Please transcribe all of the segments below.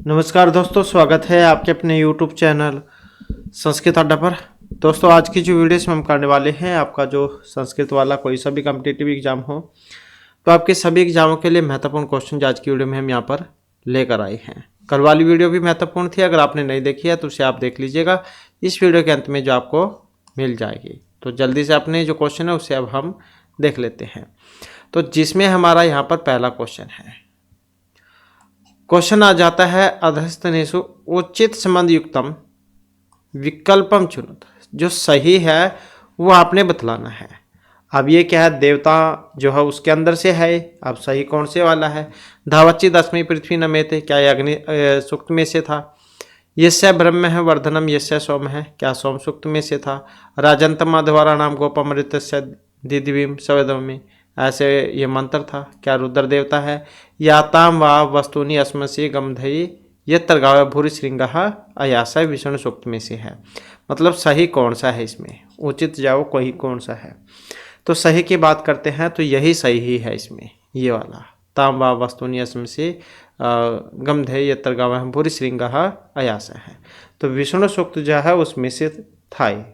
नमस्कार दोस्तों, स्वागत है आपके अपने YouTube चैनल संस्कृत अड्डा पर। दोस्तों, आज की जो वीडियो में हम करने वाले हैं, आपका जो संस्कृत वाला कोई सा भी कॉम्पिटिटिव एग्जाम हो, तो आपके सभी एग्जामों के लिए महत्वपूर्ण क्वेश्चन आज की वीडियो में हम यहाँ पर लेकर आए हैं। कल वाली वीडियो भी महत्वपूर्ण थी, अगर आपने नहीं देखी है तो उसे आप देख लीजिएगा इस वीडियो के अंत में, जो आपको मिल जाएगी। तो जल्दी से अपने जो क्वेश्चन है उसे अब हम देख लेते हैं। तो जिसमें हमारा यहाँ पर पहला क्वेश्चन है, क्वेश्चन आ जाता है अधस्तनेषु उचित संबंध युक्तम विकल्पम चुनुत। जो सही है वो आपने बतलाना है। अब ये क्या है, देवता जो है उसके अंदर से है। अब सही कौन से वाला है? धावच्ची दसवीं पृथ्वी न मेते, क्या ये अग्नि सूक्त में से था? यस्य ब्रह्म है वर्धनम यस्य सोम है, क्या सोम सूक्त में से था? राजंतमा द्वारा नाम गोपमृत दिदिवीम सवेदमी, ऐसे ये मंत्र था। क्या रुद्र देवता है? याताम व वस्तुनि अस्मसी गमधई ये तरगाव भूरि श्रृंग अयासा विष्णु सूक्त में से है। मतलब सही कौन सा है इसमें, उचित जाओ कोई कौन सा है। तो सही की बात करते हैं तो यही सही ही है इसमें, ये वाला ताम व वस्तुनि अस्मसी गमधई ये तरगाव भूरि श्रृंग अयासा है। तो विष्णु सूक्त जो है उसमें से था ये।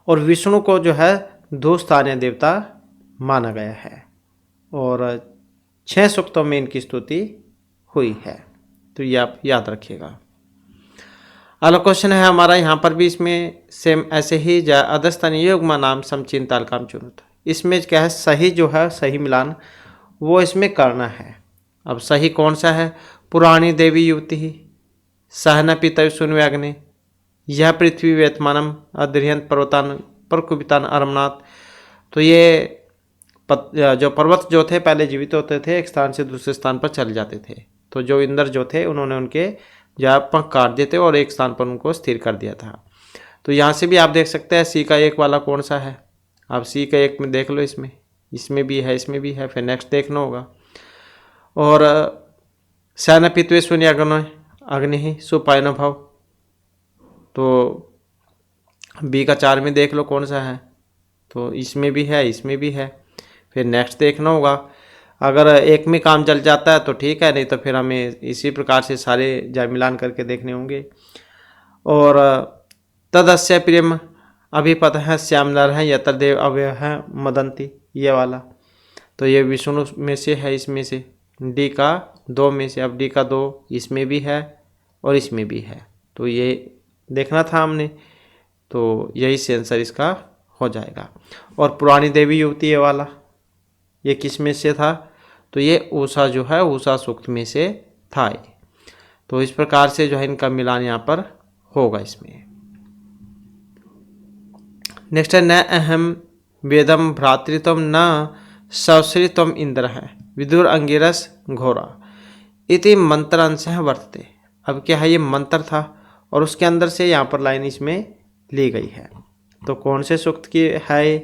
और विष्णु को जो है दो स्थानीय देवता माना गया है और 6 सूक्तों में इनकी स्तुति हुई है। तो ये आप याद रखिएगा। अगला क्वेश्चन है हमारा यहाँ पर भी, इसमें सेम ऐसे ही जा अधस्थानीय युग्म नाम समचिंताल काम चुनुत। इसमें क्या है, सही जो है सही मिलान वो इसमें करना है। अब सही कौन सा है? पुराणी देवी युवती ही सहन पितय सुनवे अग्नि यह पृथ्वी वेतमानम अद्रियंत पर्वतान प्रकुपितान अरमनाथ। तो ये जो पर्वत जो थे पहले जीवित होते थे, एक स्थान से दूसरे स्थान पर चले जाते थे। तो जो इंद्र जो थे उन्होंने उनके जो पंख काट दिए थे और एक स्थान पर उनको स्थिर कर दिया था। तो यहाँ से भी आप देख सकते हैं सी का एक वाला कौन सा है। आप सी का एक में देख लो, इसमें भी है, इसमें भी है, फिर नेक्स्ट देखना होगा। और सैन पित्वे शून्य अग्नि ही सुपायन भाव, तो बी का 4 में देख लो कौन सा है। तो इसमें भी है, इसमें भी है, फिर नेक्स्ट देखना होगा। अगर एक में काम चल जाता है तो ठीक है, नहीं तो फिर हमें इसी प्रकार से सारे जाय मिलान करके देखने होंगे। और तदस्य प्रेम अभिपत है श्याम नर है यतर देव अव्यय है मदंती, ये वाला। तो ये विष्णु में से है, इसमें से डी का 2 में से। अब डी का 2 इसमें भी है और इसमें भी है, तो ये देखना था हमने। तो यही से आंसर इसका हो जाएगा। और पुरानी देवी युवती ये वाला, ये किस में से था? तो ये ऊषा जो है ऊषा सूक्त में से था ये। तो इस प्रकार से जो है इनका मिलान यहाँ पर होगा इसमें। नेक्स्ट है न अहम वेदम भ्रातृत्व न सौश्रित्व इंद्र है विदुर अंगिरस घोरा इति मंत्र अंश वर्तते। अब क्या है, ये मंत्र था और उसके अंदर से यहाँ पर लाइन इसमें ली गई है। तो कौन से सूक्त की है?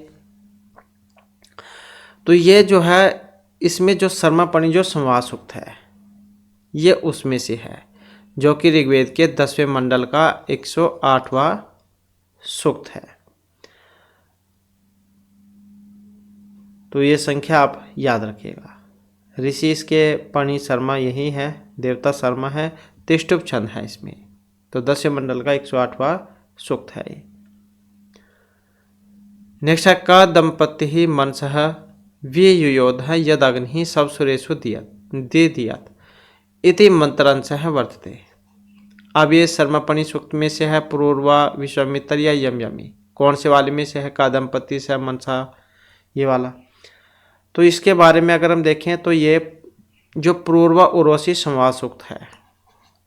तो ये जो है इसमें जो शर्मापणि जो संवाद सूक्त है ये उसमें से है, जो कि ऋग्वेद के 10वें मंडल का 108वां सूक्त है। तो ये संख्या आप याद रखिएगा। ऋषि इसके पणि शर्मा यही है, देवता शर्मा है, तिष्टुप छंद है इसमें। तो 10वें मंडल का 108वां सूक्त है ये। नेक्स्ट है क दंपति ही मनसह व्ययुयोध यद अग्नि सब सुरेशु दियत इति मंत्रांश है वर्तते। अब ये शर्मापणि सूक्त में से है, पूर्वा विश्वामित्र या यमयमी, कौन से वाले में से है? का दंपति से मनसा, ये वाला। तो इसके बारे में अगर हम देखें तो ये जो पूर्वा उर्वशी संवाद सूक्त है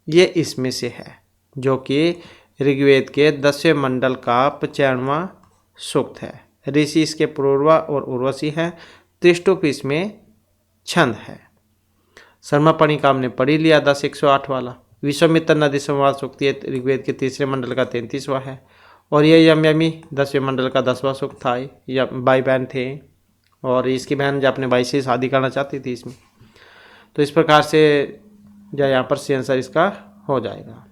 ये इसमें से है, जो कि ऋग्वेद के 10वें मंडल का 95वां सूक्त है। ऋषि इसके पूर्वा और उर्वशी है, त्रिष्टुप इसमें छंद है। शर्मापणि का हमने पढ़ी लिया 10-108 वाला। विश्वामित्र नदी संवाद सूक्त ये ऋग्वेद के 3रे मंडल का 33वां है। और ये यमयमी 10वें मंडल का 10वां सूक्त था। या भाई बहन थे और इसकी बहन जो अपने भाई से शादी करना चाहती थी इसमें। तो इस प्रकार से जो यहाँ पर सी आंसर इसका हो जाएगा।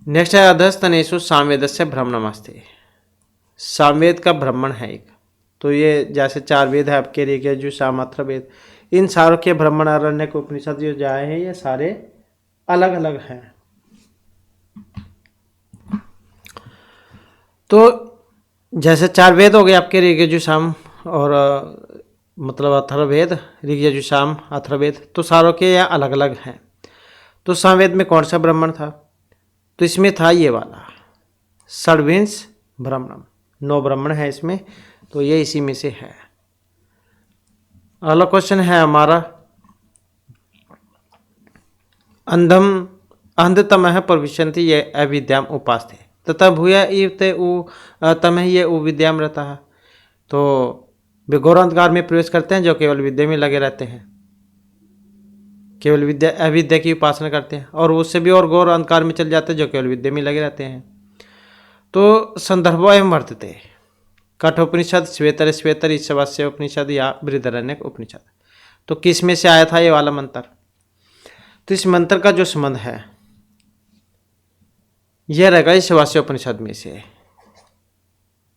नेक्स्ट है अधस्तनेषु सामवेदस्य भ्रमणमस्ते। सामवेद का भ्रमण है एक। तो ये जैसे 4 वेद है आपके ऋग्वेद, यजुर, साम, अथर्ववेद, इन सारों के ब्राह्मण, आरण्यक, उपनिषद जो जाए हैं ये सारे अलग अलग हैं। तो जैसे 4 वेद हो गए आपके ऋग्वेद, यजुर, साम और मतलब अथर्ववेद, ऋग्वेद, यजुर, साम, अथर्ववेद, तो सारों के यह अलग अलग हैं। तो सामवेद में कौन सा ब्राह्मण था? तो इसमें था ये वाला षड्विंश ब्राह्मणम, 9 ब्राह्मण है इसमें, तो ये इसी में से है। अगला क्वेश्चन है हमारा, अंधम अंधतमः प्रविशन्ति ये अविद्याम उपास्ते तथा भूया इव ते तमः ये उविद्याम रहता है। तो वे घोर अंधकार में प्रवेश करते हैं जो केवल विद्या में लगे रहते हैं, केवल विद्या अविद्या की उपासना करते हैं, और उससे भी और घोर अंधकार में चल जाते हैं जो केवल विद्या में लगे रहते हैं। तो संदर्भो एवं वर्तते कठोपनिषद, श्वेतर श्वेतर, ईशावास्य उपनिषद या बृहदारण्यक उपनिषद। तो किस में से आया था ये वाला मंत्र? तो इस मंत्र का जो संबंध है यह रहेगा ईशावास्य उपनिषद में से,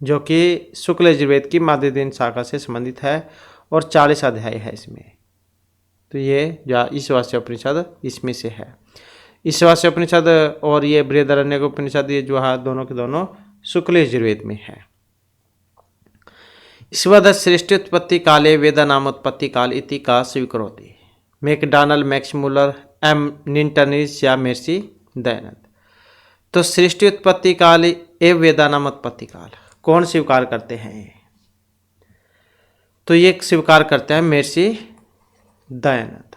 जो कि शुक्ल यजुर्वेद की माध्यदिन शाखा से संबंधित है और 40 अध्याय है इसमें। तो ये जो ईशावास्य उपनिषद इसमें से है। ईशावास्य उपनिषद और ये बृहदारण्यक उपनिषद ये जो है दोनों के दोनों शुक्ल यजुर्वेद में है। ईश्वर सृष्टि उत्पत्ति काले वेद नाम उत्पत्ति काल इति का स्वीकरोति मैकडॉनल्ड, मैक्स मुलर, एम निंटनिस या मेर्सी दयानंद। तो सृष्टि उत्पत्ति काल एवं वेदा नाम उत्पत्ति काल कौन स्वीकार करते हैं? तो ये स्वीकार करते हैं मेर्सी दयानंद।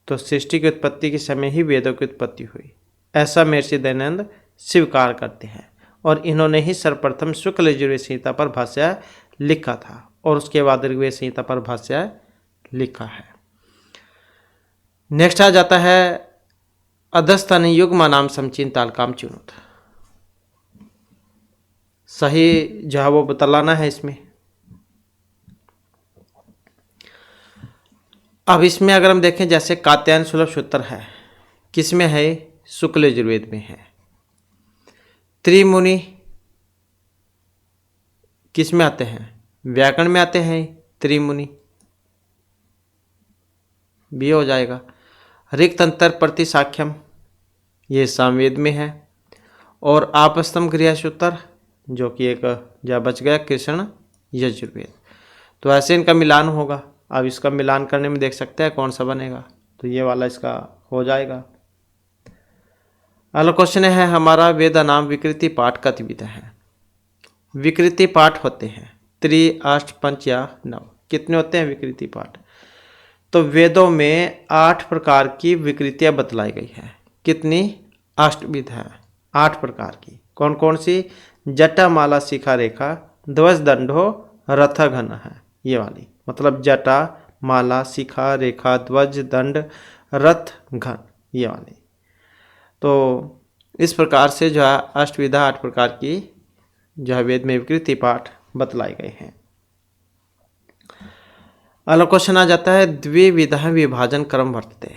तो सृष्टि की उत्पत्ति के समय ही वेदों की उत्पत्ति हुई, ऐसा मेर्सी दयानंद स्वीकार करते हैं, और इन्होंने ही सर्वप्रथम शुक्ल यजुर्वेद संहिता पर भाष्य लिखा था और उसके बाद ऋग्वेद संहिता पर भाष्य लिखा है। नेक्स्ट आ जाता है अधस्तन युग्म नाम समचिंताल काम चुनुत। सही जो है वो बतलाना है इसमें। अब इसमें अगर हम देखें जैसे कात्यायन सुलभ सूत्र है, किसमें है? शुक्ल यजुर्वेद में है। त्रिमुनि किस में आते हैं? व्याकरण में आते हैं त्रिमुनि, भी हो जाएगा। ऋक्तंतर प्रति साख्यम ये सामवेद में है, और आपस्तम क्रिया सूत्र जो कि एक जा बच गया कृष्ण यजुर्वेद। तो ऐसे इनका मिलान होगा। अब इसका मिलान करने में देख सकते हैं कौन सा बनेगा, तो ये वाला इसका हो जाएगा। अगला क्वेश्चन है हमारा, वेद नाम विकृति पाठ कति विध है? विकृति पाठ होते हैं 3, 8, 5 या 9। कितने होते हैं विकृति पाठ? तो वेदों में 8 प्रकार की विकृतियां बतलाई गई है। कितनी? 8 विध है, 8 प्रकार की। कौन कौन सी? जटा, माला, शिखा, रेखा, ध्वज, दंडो, रथ, घन है ये वाली। मतलब जटा, माला, शिखा, रेखा, ध्वज, दंड, रथ, घन ये वाली। तो इस प्रकार से जो है अष्टविधा 8 प्रकार की जो है वेद में विकृति पाठ बतलाई गए हैं। अगला क्वेश्चन आ जाता है, द्विविधा विभाजन क्रम वर्तते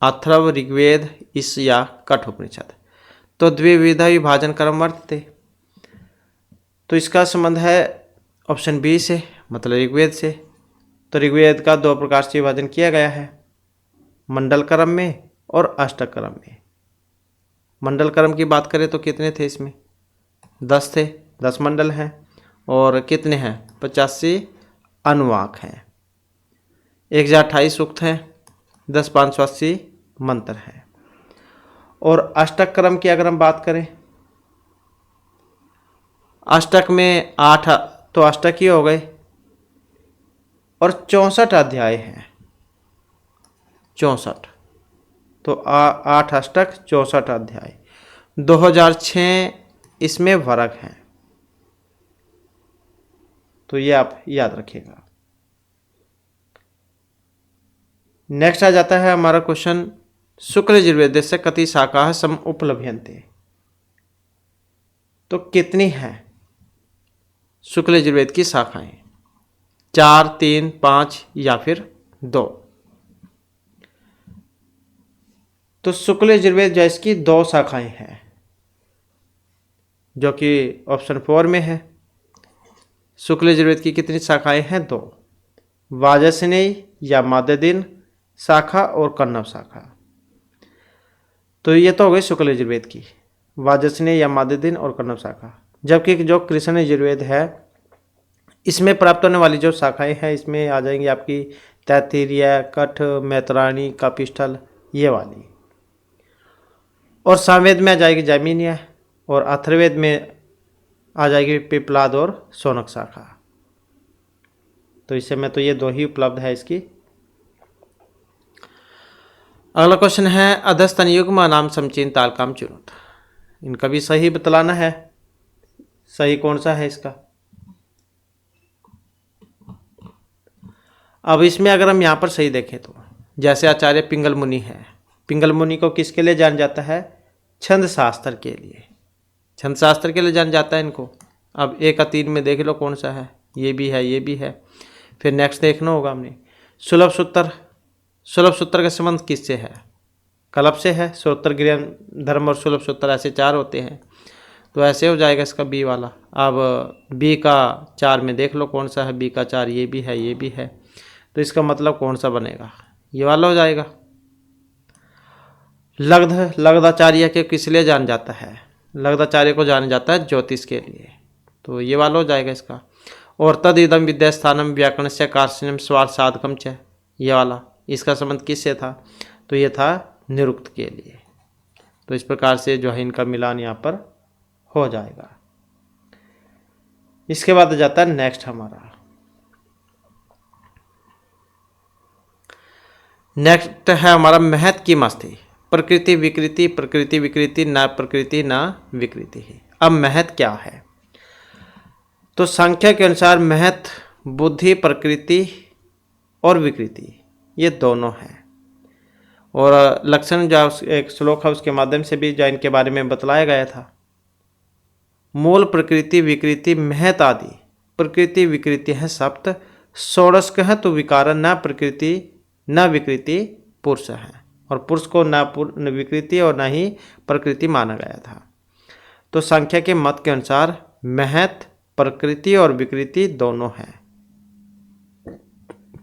अथर्व, ऋग्वेद, ईश या कठोपनिषद। तो द्विविधा विभाजन क्रम वर्तते, तो इसका संबंध है ऑप्शन बी से, मतलब ऋग्वेद से। तो ऋग्वेद का 2 प्रकार से विभाजन किया गया है, मंडल क्रम में और अष्टक क्रम में। मंडल क्रम की बात करें तो कितने थे इसमें? 10 थे, 10 मंडल हैं। और कितने हैं? 85 अनुवाक हैं, 1028 सूक्त हैं, 10 580 मंत्र हैं। और अष्टक क्रम की अगर हम बात करें, अष्टक में 8 तो अष्टक ही हो गए, और 64 अध्याय हैं, 64। तो 8 अष्टक 64 अध्याय। 2006 इसमें वर्ग हैं, तो ये आप याद रखिएगा। नेक्स्ट आ जाता है हमारा क्वेश्चन, शुक्ल यजुर्वेद से कति शाखा सम उपलभ्यन्ते। तो कितनी हैं शुक्ल यजुर्वेद की शाखाएं? 4, 3, 5 या फिर 2। तो शुक्ल यजुर्वेद जो इसकी 2 शाखाएं हैं, जो कि ऑप्शन 4 में है। शुक्ल यजुर्वेद की कितनी शाखाएं हैं? 2, वाजसनेयी या माददिन शाखा और कन्नव शाखा। तो ये तो हो गई शुक्ल यजुर्वेद की, वाजसनेयी या माददिन और कन्नव शाखा। जबकि जो कृष्ण यजुर्वेद है इसमें प्राप्त होने वाली जो शाखाएं हैं इसमें आ जाएंगी आपकी तैत्तिरीय, कठ, मैत्राणी, कापिष्ठल, ये वाली। और सामवेद में आ जाएगी जैमिनीय, और अथर्ववेद में आ जाएगी पिप्लाद और शौनक शाखा। तो इस समय तो ये 2 ही उपलब्ध है इसकी। अगला क्वेश्चन है अधस्तन युग्म नाम समचीन तालकाम चुनुत। इनका भी सही बतलाना है, सही कौन सा है इसका। अब इसमें अगर हम यहाँ पर सही देखें तो जैसे आचार्य पिंगल मुनि है, पिंगल मुनि को किसके लिए जाना जाता है? छंद शास्त्र के लिए, छंद शास्त्र के लिए जाना जाता है इनको। अब 1 का 3 में देख लो कौन सा है, ये भी है, ये भी है। फिर नेक्स्ट देखना होगा हमने सुलभ सूत्र। सुलभ सूत्र का संबंध किससे है? कलप से है। श्रोत्र गृह धर्म और सुलभ सूत्र ऐसे 4 होते हैं, तो ऐसे हो जाएगा इसका बी वाला। अब बी का 4 में देख लो कौन सा है, बी का 4 ये भी है, ये भी है। तो इसका मतलब कौन सा बनेगा? ये वाला हो जाएगा। लगधाचार्य के किस लिए जाना जाता है? लगधाचार्य को जाना जाता है ज्योतिष के लिए, तो ये वाला हो जाएगा इसका। और तद इदम विद्यास्थानम व्याकरण से कार्षण्यम स्वार्थ साधकम च, ये वाला, इसका संबंध किससे था? तो ये था निरुक्त के लिए। तो इस प्रकार से जो है इनका मिलान यहाँ पर हो जाएगा। इसके बाद जाता है नेक्स्ट हमारा, नेक्स्ट है हमारा महत की मस्ती। प्रकृति विकृति, प्रकृति विकृति, न प्रकृति न विकृति है। अब महत क्या है? तो संख्या के अनुसार महत बुद्धि, प्रकृति और विकृति ये दोनों हैं। और लक्षण जो एक श्लोक है उसके माध्यम से भी जो इनके बारे में बतलाया गया था। मूल प्रकृति विकृति महत आदि प्रकृति विकृति है सप्त, षोडश है तो विकारन न प्रकृति न विकृति पुरुष है, और पुरुष को न विकृति और न ही प्रकृति माना गया था। तो संख्या के मत के अनुसार महत प्रकृति और विकृति दोनों हैं।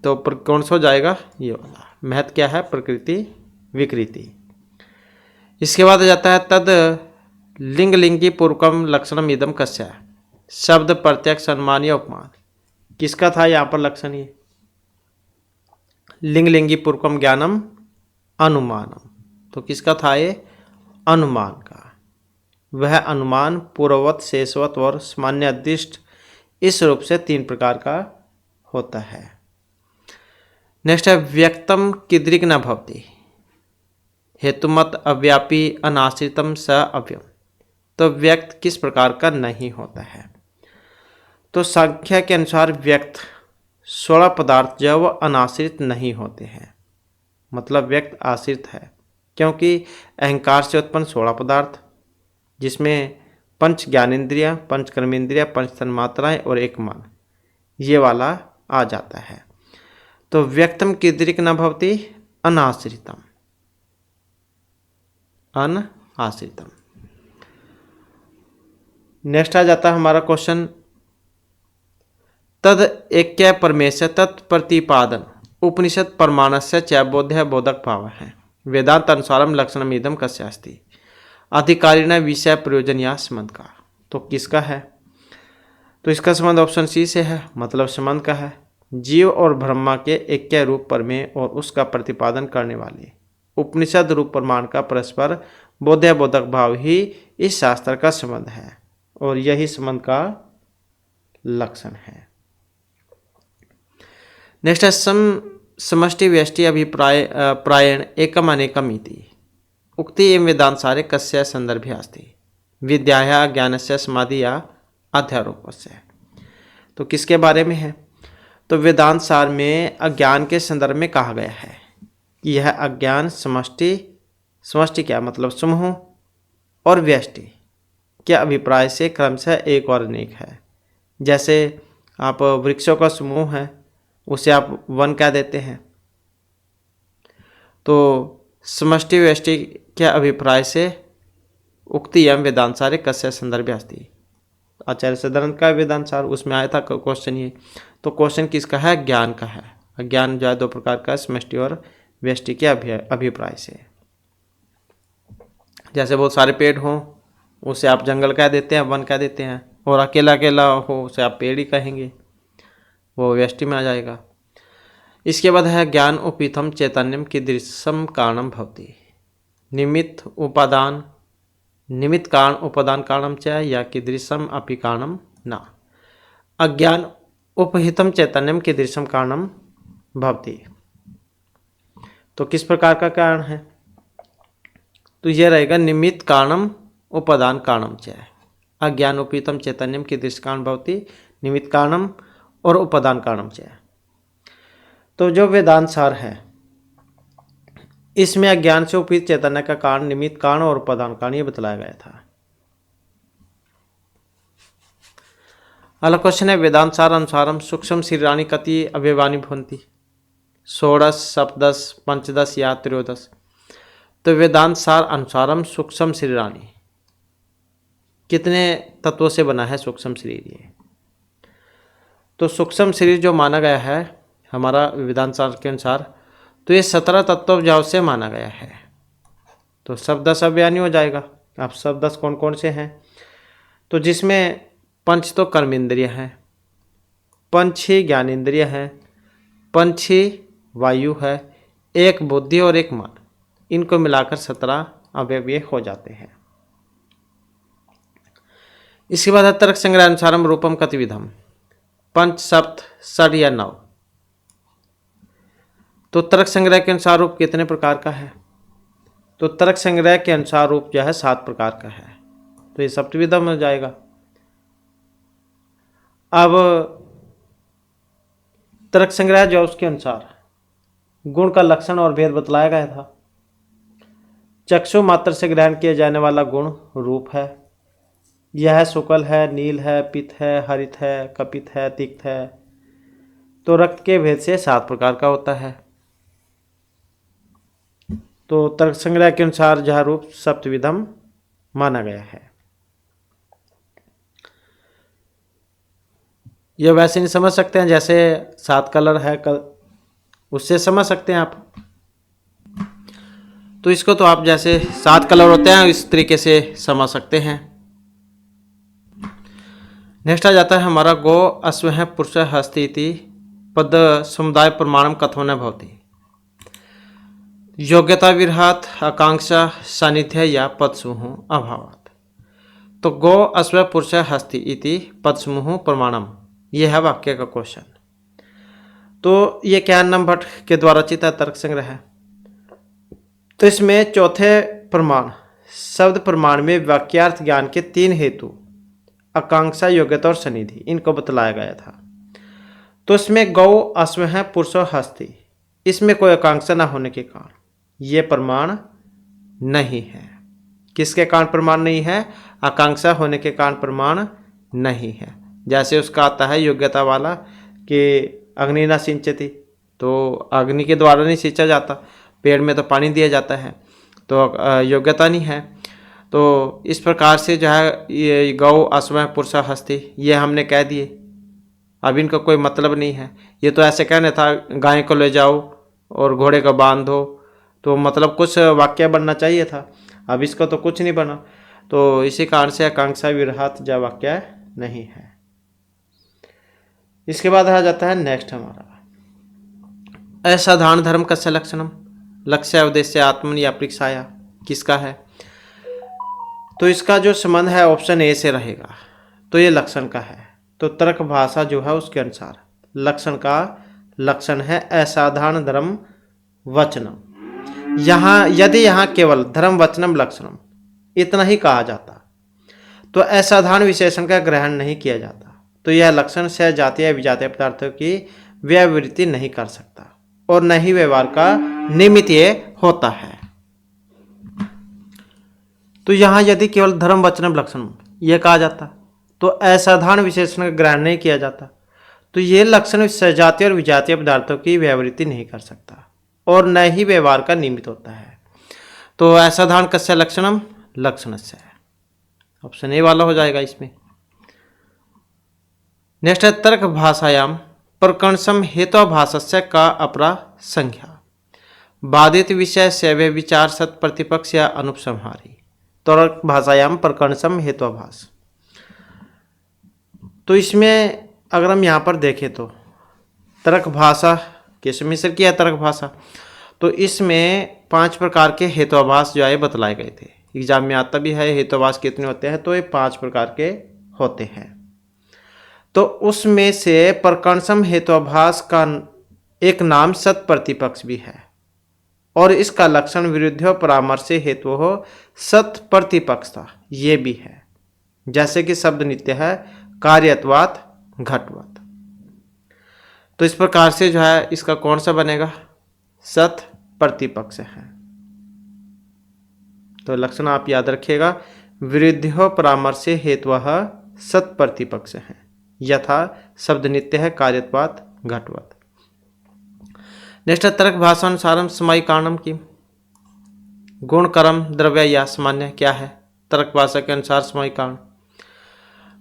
तो कौन सा हो जाएगा? ये वाला। महत क्या है? प्रकृति विकृति। इसके बाद जाता है तद लिंग लिंगी पूर्वकम लक्षणम इदम कस्य। शब्द प्रत्यक्ष अनुमान या उपमान, किसका था यहाँ पर लक्षण? ये लिंग लिंगी पूर्वकम ज्ञानम अनुमानम, तो किसका था ये? अनुमान का। वह अनुमान पूर्ववत, शेषवत और सामान्य अदृष्ट, इस रूप से 3 प्रकार का होता है। नेक्स्ट है व्यक्तम कीदृक् न भवति, हेतुमत अव्यापी अनाश्रितम स अव्यम। तो व्यक्त किस प्रकार का नहीं होता है? तो संख्या के अनुसार व्यक्त 16 पदार्थ जो वो अनाश्रित नहीं होते हैं, मतलब व्यक्त आश्रित है, क्योंकि अहंकार से उत्पन्न 16 पदार्थ, जिसमें पंच ज्ञानेन्द्रियाँ, पंच कर्मेंद्रियाँ, पंच तन्मात्राएँ और 1 मन, ये वाला आ जाता है। तो व्यक्तम कीदृक् न भवति, अनाश्रितम, अनाश्रितम। नेक्स्ट आ जाता है हमारा क्वेश्चन तद ऐक्य परमेश्वर तत्प्रतिपादन उपनिषद प्रमाणस्य च बोध्य बोधक भाव है। वेदांत अनुसारम लक्षणम इदम कस्य अस्ति। अधिकारिण विषय प्रयोजन या संबंध का, तो किसका है? तो इसका संबंध ऑप्शन सी से है, मतलब संबंध का है। जीव और ब्रह्मा के ऐक्य रूप परमेय और उसका प्रतिपादन करने वाले उपनिषद रूप प्रमाण का परस्पर बोध्य बोधक भाव ही इस शास्त्र का संबंध है, और यही संबंध का लक्षण है। नेक्स्ट है समष्टि व्यष्टि अभिप्राय प्रायण एकम अनेकम इति उक्ति एवं वेदांत सारे कस्य संदर्भे अस्ति विद्या ज्ञानस्य समाधि या अध्यारोपस्य। तो किसके बारे में है? तो वेदांत सार में अज्ञान के संदर्भ में कहा गया है कि यह अज्ञान समष्टि, समष्टि क्या मतलब समूह, और व्यष्टि के अभिप्राय से क्रमशः एक और अनेक है। जैसे आप वृक्षों का समूह है उसे आप वन कह देते हैं, तो समष्टि व्यष्टि के अभिप्राय से उक्ति एवं वेदांत सारे कस्य संदर्भ अस्ति। आचार्य सदानंद का वेदांत, उसमें आया था क्वेश्चन ये। तो क्वेश्चन किसका है? ज्ञान का है। ज्ञान जो है दो प्रकार का, समष्टि और व्यष्टि के अभिप्राय से। जैसे बहुत सारे पेड़ हों उसे आप जंगल कह देते हैं, वन कह देते हैं, और अकेला अकेला हो उसे आप पेड़ ही कहेंगे, वो व्यष्टि में आ जाएगा। इसके बाद है ज्ञान उपीतम चैतन्यम कीदृशम कारणम भवति। निमित्त उपादान, निमित्त कारण उपादान कारणम च या कीदृशम अपि कारणम न। अज्ञान उपहितम चैतन्यम कीदृशम कारणम भवति। तो किस प्रकार का कारण है? तो यह रहेगा निमित्त कारणम उपादान कारणम च। अज्ञान उपहितम चैतन्यम कीदृश कारण भवति, निमित्त कारणम और उपादान कारणम च। तो जो वेदांत सार है इसमें अज्ञान से उपहित चैतन्य का कारण, निमित्त कारण और उपादान कारण ये बतलाया गया था। अगला क्वेश्चन है वेदांत सार अनुसारम सूक्ष्म शरीराणि कति अवयवानि भवन्ति? 16, 17, 15 या 13। तो वेदांत सार अनुसारम सूक्ष्म शरीराणि कितने तत्वों से बना है सूक्ष्म शरीर? ये तो सूक्ष्म शरीर जो माना गया है हमारा वेदांत सार के अनुसार, तो ये 17 तत्वों से माना गया है। तो सब 10 अवयवानी हो जाएगा। अब सब 10 कौन कौन से हैं? तो जिसमें 5 तो कर्म इंद्रिय हैं, 5 ही ज्ञानेंद्रिय हैं, 5 ही वायु है, 1 बुद्धि और 1 मन, इनको मिलाकर 17 अवयव हो जाते हैं। इसके बाद तर्क संग्रह अनुसारम रूपम कतिविधम 5, 7, 6 या 9। तो तर्क संग्रह के अनुसार रूप कितने प्रकार का है? तो तर्क संग्रह के अनुसार रूप जो है 7 प्रकार का है, तो ये सप्तविधम हो जाएगा। अब तर्क संग्रह जो उसके अनुसार गुण का लक्षण और भेद बतलाया गया था। चक्षु मात्र से ग्रहण किया जाने वाला गुण रूप है। यह शुक्ल है, नील है, पित्त है, हरित है, कपित है, तिक्त है। तो रक्त के भेद से 7 प्रकार का होता है। तो तर्क संग्रह के अनुसार यह रूप सप्तविधम माना गया है। यह वैसे नहीं समझ सकते हैं जैसे 7 कलर है उससे समझ सकते हैं आप। तो इसको तो आप जैसे 7 कलर होते हैं इस तरीके से समझ सकते हैं। नेक्स्ट आ जाता है हमारा गो अश्व है पुरुष हस्ति इति पद समुदाय प्रमाणम कथो न भवति। योग्यता विरहात, आकांक्षा, सानिध्य या पद समूह अभावात। तो गो अश्व पुरुष हस्ति इति पद समूह प्रमाणम, यह है वाक्य का क्वेश्चन। तो ये ज्ञानम भट्ट के द्वारा रचित तर्क संग्रह है। तो इसमें चौथे प्रमाण शब्द प्रमाण में वाक्यार्थ ज्ञान के 3 हेतु आकांक्षा, योग्यता और सनिधि, इनको बतलाया गया था। तो इसमें गौ अश्व है पुरुष हस्ति, इसमें कोई आकांक्षा न होने के कारण ये प्रमाण नहीं है। किसके कारण प्रमाण नहीं है? आकांक्षा होने के कारण प्रमाण नहीं है। जैसे उसका आता है योग्यता वाला कि अग्नि न सिंचती, तो अग्नि के द्वारा नहीं सिंचा जाता, पेड़ में तो पानी दिया जाता है, तो योग्यता नहीं है। तो इस प्रकार से जो है ये गौ अश्व पुरुष हस्ति ये हमने कह दिए, अब इनका कोई मतलब नहीं है। ये तो ऐसे कहने था गाय को ले जाओ और घोड़े को बांधो, तो मतलब कुछ वाक्य बनना चाहिए था, अब इसका तो कुछ नहीं बना। तो इसी कारण से आकांक्षा विरहात जो वाक्य नहीं है। इसके बाद आ जाता है नेक्स्ट हमारा असाधारण धर्म कस्य लक्षणम, लक्ष्य उद्देश्य आत्मन या परीक्षाया, किसका है? तो इसका जो संबंध है ऑप्शन ए से रहेगा, तो ये लक्षण का है। तो तर्क भाषा जो है उसके अनुसार लक्षण का लक्षण है असाधारण धर्म वचनम। यहाँ यदि यहाँ केवल धर्म वचनम लक्षणम इतना ही कहा जाता तो असाधारण विशेषण का ग्रहण नहीं किया जाता, तो यह लक्षण से जातीय या विजातीय पदार्थों की व्यावृत्ति नहीं कर सकता और न ही व्यवहार का निमित्त ये होता है। तो यहाँ यदि केवल धर्म वचनम लक्षणम यह कहा जाता तो असाधारण विशेषण का ग्रहण नहीं किया जाता, तो ये लक्षण सजातीय और विजातीय पदार्थों की व्यावृत्ति नहीं कर सकता और न ही व्यवहार का निमित्त होता है। तो असाधारण कस्य लक्षणम लक्षणस्य, ऑप्शन ए वाला हो जाएगा इसमें। नेक्स्ट है तर्क भाषायाम प्रकर्षम हेत्वाभासस्य का अपरा संज्ञा बाधित विषय सेव्य विचार सत प्रतिपक्ष या अनुपसंहारी। तर्क भाषायाम प्रकर्षम हेत्वाभास, तो इसमें अगर हम यहाँ पर देखें तो तर्क भाषा किस मिश्र की है तर्क भाषा, तो इसमें 5 प्रकार के हेत्वाभास जो है बतलाए गए थे। एग्जाम में आता भी है हेत्वाभास कितने होते हैं, तो ये 5 प्रकार के होते हैं। तो उसमें से प्रकर्षम हेत्वाभास का एक नाम सत प्रतिपक्ष भी है और इसका लक्षण विरुद्ध परामर्श हेतु हो सत प्रतिपक्ष था, ये भी है। जैसे कि शब्द नित्य है कार्यत्वात घटवत, तो इस प्रकार से जो है इसका कौन सा बनेगा, सत प्रतिपक्ष है। तो लक्षण आप याद रखिएगा, विरुद्ध परामर्श हेतु सत प्रतिपक्ष है, यथा शब्द नित्य है कार्यत्वात घटवत। नेक्स्ट है तर्क भाषानुसारम समय कारणम की गुण कर्म द्रव्य या सामान्य क्या है तर्क भाषा के अनुसार समय कारण।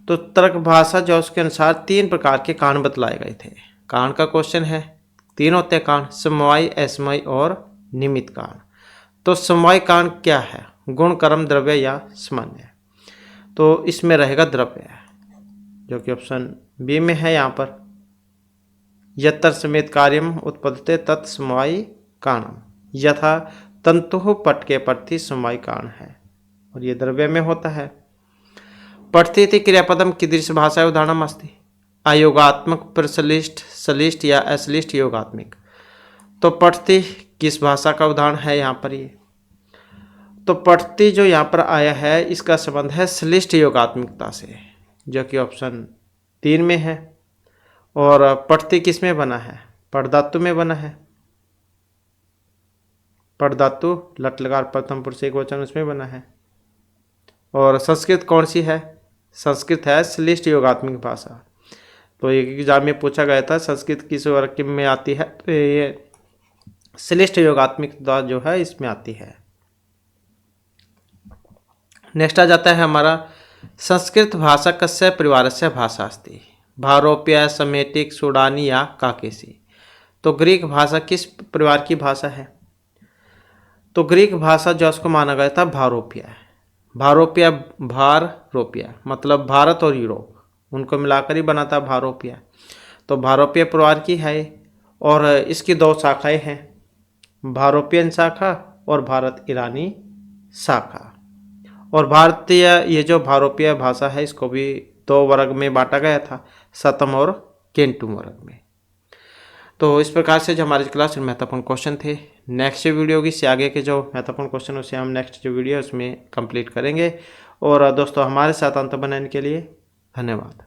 तो तर्क भाषा जो उसके अनुसार 3 प्रकार के कारण बतलाए गए थे। कारण का क्वेश्चन है, 3 होते हैं कारण, समवायी, असमवायी और निमित्त कारण। तो समवायी कारण क्या है, गुण कर्म द्रव्य या सामान्य, तो इसमें रहेगा द्रव्य, जो कि ऑप्शन बी में है। यहाँ पर यत्र समेत कार्यम उत्पद्यते तत् समवायी कारणम, यथा तंतु पट के प्रति समवायी कारण है और ये द्रव्य में होता है। पठती क्रियापदम कीदृश भाषा उदाहरणम अस्ति, अयोगात्मक प्रसलिष्ट सलिष्ट या असलिष्ट योगात्मिक। तो पठती किस भाषा का उदाहरण है यहाँ पर, ये तो पठती जो यहाँ पर आया है इसका संबंध है सलिष्ट योगात्मिकता से, जो कि ऑप्शन 3 में है। और पठती किस में बना है, पठधातु में बना है, पठधातु लट लकार प्रथम पुरुष एकवचन उसमें बना है। और संस्कृत कौन सी है, संस्कृत है श्लिष्ट योगात्मिक भाषा। तो एक एग्जाम में पूछा गया था संस्कृत किस वर्ग में आती है, तो ये श्लिष्ट योगात्मिक जो है इसमें आती है। नेक्स्ट आ जाता है हमारा संस्कृत भाषा कस्य परिवारस्य भाषा अस्ति, भारोप्य समेटिक सूडानी या काकेसी। तो ग्रीक भाषा किस परिवार की भाषा है, तो ग्रीक भाषा जो उसको माना गया था भारोप्य है। भारोप्य भार रोपिया मतलब भारत और यूरोप उनको मिलाकर ही बना था भारोप्य। तो भारोप्य परिवार की है और इसकी 2 शाखाएं हैं, भारोपियन शाखा और भारत ईरानी शाखा। और भारतीय ये जो भारोप्य भाषा है इसको भी 2 वर्ग में बांटा गया था, सतम और केंटुम वर्ग में। तो इस प्रकार से जो हमारी क्लास में महत्वपूर्ण क्वेश्चन थे, नेक्स्ट वीडियो की से आगे के जो महत्वपूर्ण क्वेश्चन उसे हम नेक्स्ट जो वीडियो उसमें कंप्लीट करेंगे। और दोस्तों हमारे साथ अंत बनाने के लिए धन्यवाद।